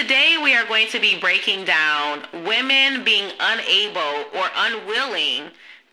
today we are going to be breaking down women being unable or unwilling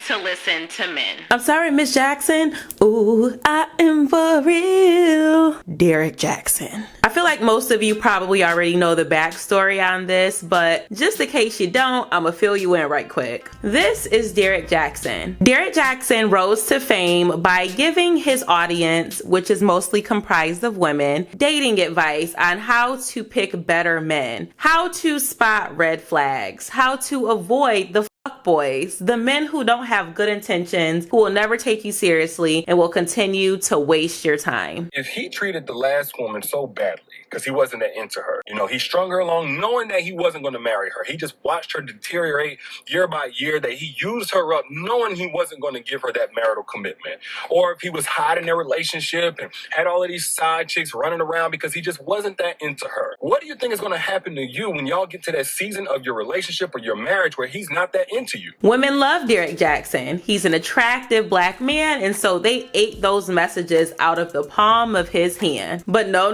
to listen to men. I'm sorry, Miss Jackson. Ooh, I am for real. Derrick Jaxn. I feel like most of you probably already know the backstory on this, but just in case you don't, I'm gonna fill you in right quick. This is Derrick Jaxn. Derrick Jaxn rose to fame by giving his audience, which is mostly comprised of women, dating advice on how to pick better men, how to spot red flags, how to avoid the boys, the men who don't have good intentions, who will never take you seriously and will continue to waste your time. If he treated the last woman so badly because he wasn't that into her, he strung her along knowing that he wasn't going to marry her. He just watched her deteriorate year by year, that he used her up knowing he wasn't going to give her that marital commitment. Or if he was hiding their relationship and had all of these side chicks running around because he just wasn't that into her. What do you think is going to happen to you when y'all get to that season of your relationship or your marriage where he's not that into you? Women love Derrick Jaxn. He's an attractive black man, and so they ate those messages out of the palm of his hand. But no,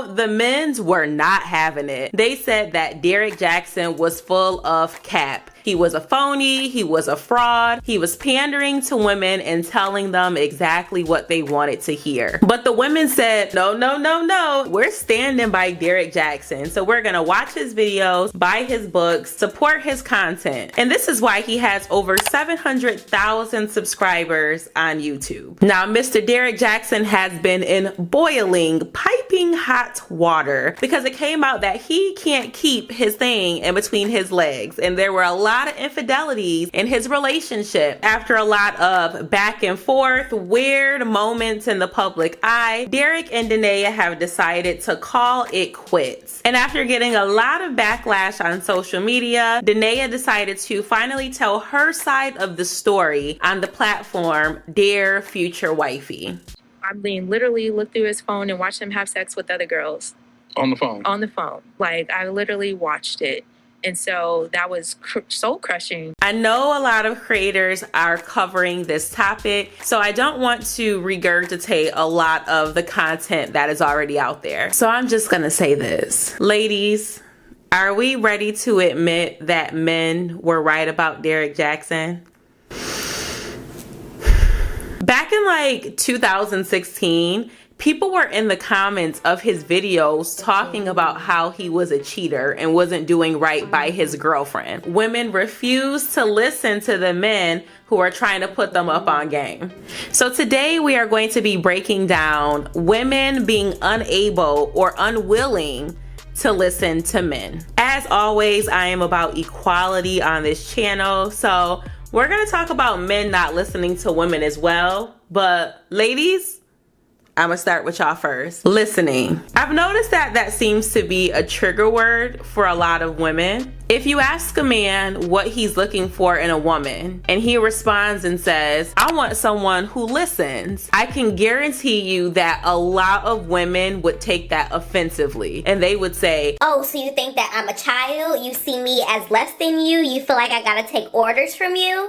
the men's were not having it. They said that Derrick Jaxn was full of cap. He was a phony, he was a fraud, he was pandering to women and telling them exactly what they wanted to hear. But the women said, no, we're standing by Derrick Jaxn. So we're gonna watch his videos, buy his books, support his content. And this is why he has over 700,000 subscribers on YouTube. Now, Mr. Derrick Jaxn has been in boiling, piping hot water because it came out that he can't keep his thing in between his legs. And there were a lot of infidelities in his relationship. After a lot of back and forth, weird moments in the public eye, Derrick and naia have decided to call it quits. And after getting a lot of backlash on social media, naia decided to finally tell her side of the story on the platform Dear Future Wifey. I mean, literally looked through his phone and watched him have sex with other girls. On the phone? On the phone. Like, I literally watched it. And so that was soul crushing. I know a lot of creators are covering this topic, so I don't want to regurgitate a lot of the content that is already out there. So I'm just gonna say this. Ladies, are we ready to admit that men were right about Derrick Jaxn? Back in like 2016, people were in the comments of his videos talking about how he was a cheater and wasn't doing right by his girlfriend. Women refused to listen to the men who are trying to put them up on game. So today we are going to be breaking down women being unable or unwilling to listen to men. As always, I am about equality on this channel, so we're gonna talk about men not listening to women as well. But ladies, I'm gonna start with y'all first. Listening. I've noticed that seems to be a trigger word for a lot of women. If you ask a man what he's looking for in a woman and he responds and says, I want someone who listens, I can guarantee you that a lot of women would take that offensively. And they would say, oh, so you think that I'm a child? You see me as less than you? You feel like I gotta take orders from you?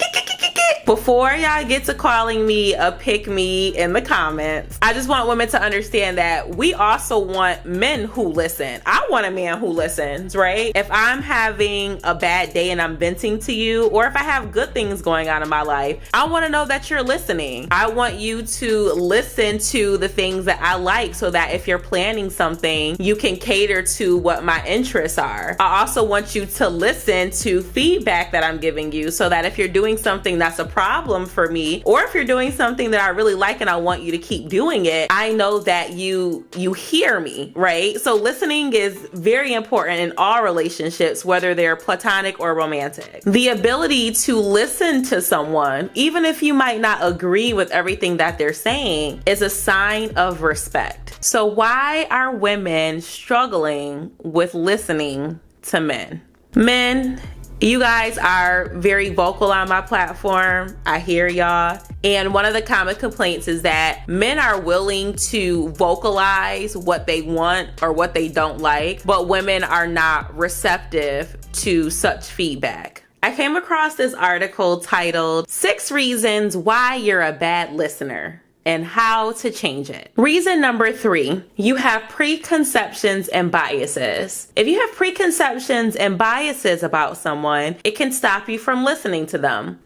Before y'all get to calling me a pick me in the comments, I just want women to understand that we also want men who listen. I want a man who listens, right? If I'm having a bad day and I'm venting to you, or if I have good things going on in my life, I want to know that you're listening. I want you to listen to the things that I like so that if you're planning something, you can cater to what my interests are. I also want you to listen to feedback that I'm giving you so that if you're doing something that's a problem for me, or if you're doing something that I really like and I want you to keep doing it, I know that you hear me, right? So listening is very important in all relationships, whether they're platonic or romantic. The ability to listen to someone, even if you might not agree with everything that they're saying, is a sign of respect. So why are women struggling with listening to men? Men, you guys are very vocal on my platform. I hear y'all. And one of the common complaints is that men are willing to vocalize what they want or what they don't like, but women are not receptive to such feedback. I came across this article titled 6 Reasons Why You're a Bad Listener. and how to change it. Reason number 3, you have preconceptions and biases. If you have preconceptions and biases about someone, it can stop you from listening to them.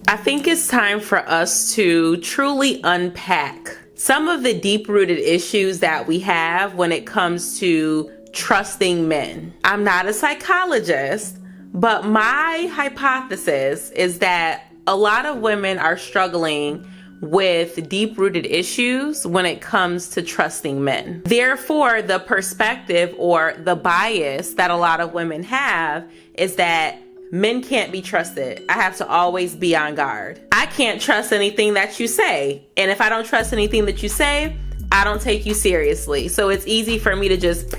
I think it's time for us to truly unpack some of the deep-rooted issues that we have when it comes to trusting men. I'm not a psychologist, but my hypothesis is that a lot of women are struggling with deep-rooted issues when it comes to trusting men. Therefore, the perspective or the bias that a lot of women have is that men can't be trusted. I have to always be on guard. I can't trust anything that you say. And if I don't trust anything that you say, I don't take you seriously. So it's easy for me to just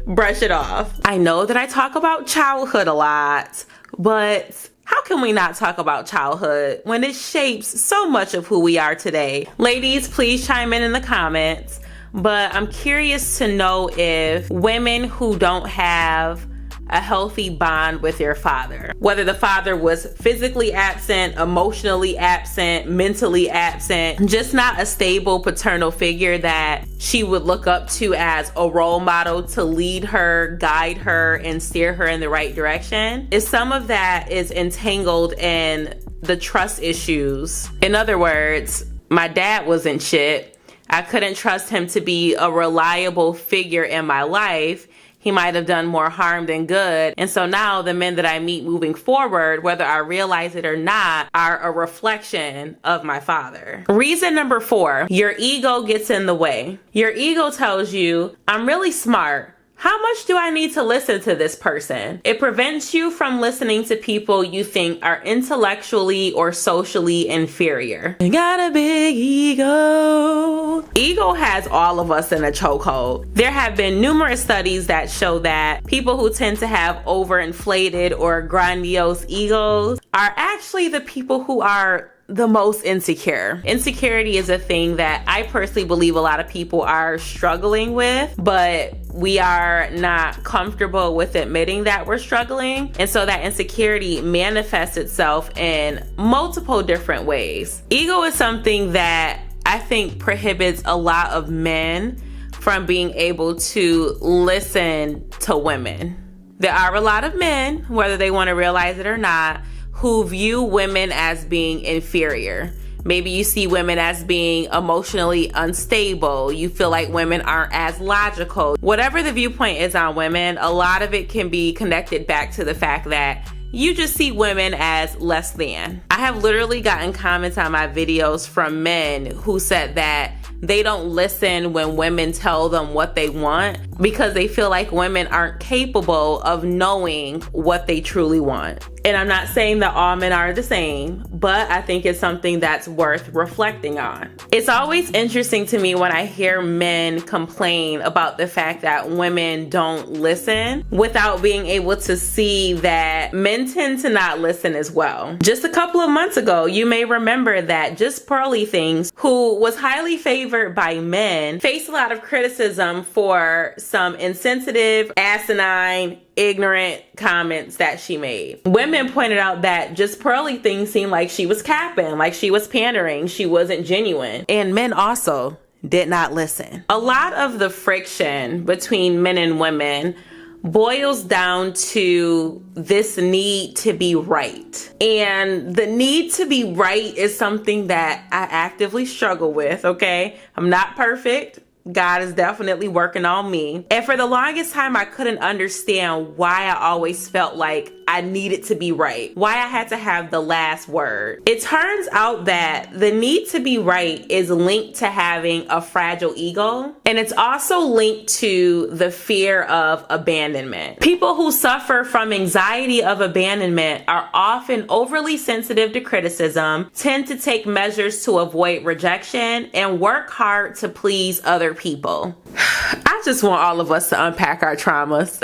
brush it off. I know that I talk about childhood a lot, but how can we not talk about childhood when it shapes so much of who we are today? Ladies, please chime in the comments. But I'm curious to know if women who don't have a healthy bond with their father, whether the father was physically absent, emotionally absent, mentally absent, just not a stable paternal figure that she would look up to as a role model to lead her, guide her, and steer her in the right direction, if some of that is entangled in the trust issues. In other words, my dad wasn't shit. I couldn't trust him to be a reliable figure in my life. He might have done more harm than good. And so now the men that I meet moving forward, whether I realize it or not, are a reflection of my father. Reason number 4, your ego gets in the way. Your ego tells you, I'm really smart. How much do I need to listen to this person? It prevents you from listening to people you think are intellectually or socially inferior. You got a big ego. Ego has all of us in a chokehold. There have been numerous studies that show that people who tend to have overinflated or grandiose egos are actually the people who are the most insecure. Insecurity is a thing that I personally believe a lot of people are struggling with, but we are not comfortable with admitting that we're struggling. And so that insecurity manifests itself in multiple different ways. Ego is something that I think prohibits a lot of men from being able to listen to women. There are a lot of men, whether they want to realize it or not, who view women as being inferior. Maybe you see women as being emotionally unstable. You feel like women aren't as logical. Whatever the viewpoint is on women, a lot of it can be connected back to the fact that you just see women as less than. I have literally gotten comments on my videos from men who said that they don't listen when women tell them what they want because they feel like women aren't capable of knowing what they truly want. And I'm not saying that all men are the same, but I think it's something that's worth reflecting on. It's always interesting to me when I hear men complain about the fact that women don't listen without being able to see that men tend to not listen as well. Just a couple of months ago, you may remember that Just Pearly Things, who was highly favored by men, faced a lot of criticism for some insensitive, asinine, ignorant comments that she made. Women pointed out that Just Pearly Things seemed like she was capping, like she was pandering, she wasn't genuine. And men also did not listen. A lot of the friction between men and women boils down to this need to be right. And the need to be right is something that I actively struggle with, okay? I'm not perfect. God is definitely working on me. And for the longest time, I couldn't understand why I always felt like I needed to be right, why I had to have the last word. It turns out that the need to be right is linked to having a fragile ego, and it's also linked to the fear of abandonment. People who suffer from anxiety of abandonment are often overly sensitive to criticism, tend to take measures to avoid rejection, and work hard to please other people. I just want all of us to unpack our traumas.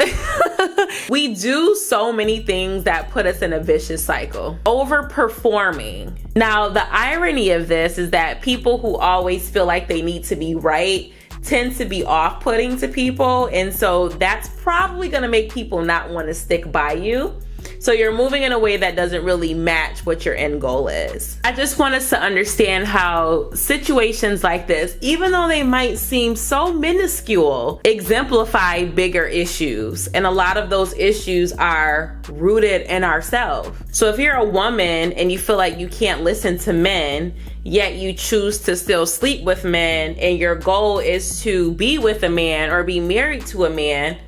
We do so many things that put us in a vicious cycle. Overperforming. Now, the irony of this is that people who always feel like they need to be right tend to be off-putting to people. And so that's probably going to make people not want to stick by you. So you're moving in a way that doesn't really match what your end goal is. I just want us to understand how situations like this, even though they might seem so minuscule, exemplify bigger issues. And a lot of those issues are rooted in ourselves. So if you're a woman and you feel like you can't listen to men, yet you choose to still sleep with men, and your goal is to be with a man or be married to a man,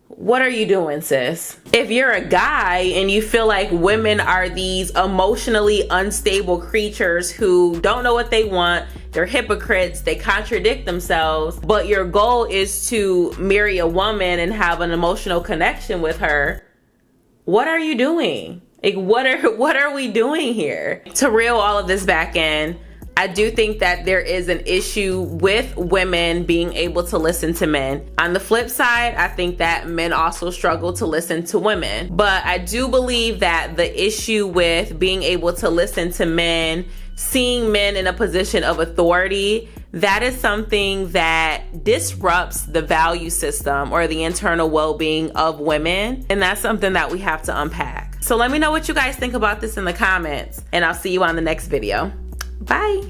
what are you doing, sis? If you're a guy and you feel like women are these emotionally unstable creatures who don't know what they want, they're hypocrites, they contradict themselves, but your goal is to marry a woman and have an emotional connection with her, what are you doing? Like, what are we doing here? To reel all of this back in, I do think that there is an issue with women being able to listen to men. On the flip side, I think that men also struggle to listen to women. But I do believe that the issue with being able to listen to men, seeing men in a position of authority, that is something that disrupts the value system or the internal well-being of women. And that's something that we have to unpack. So let me know what you guys think about this in the comments, and I'll see you on the next video. Bye.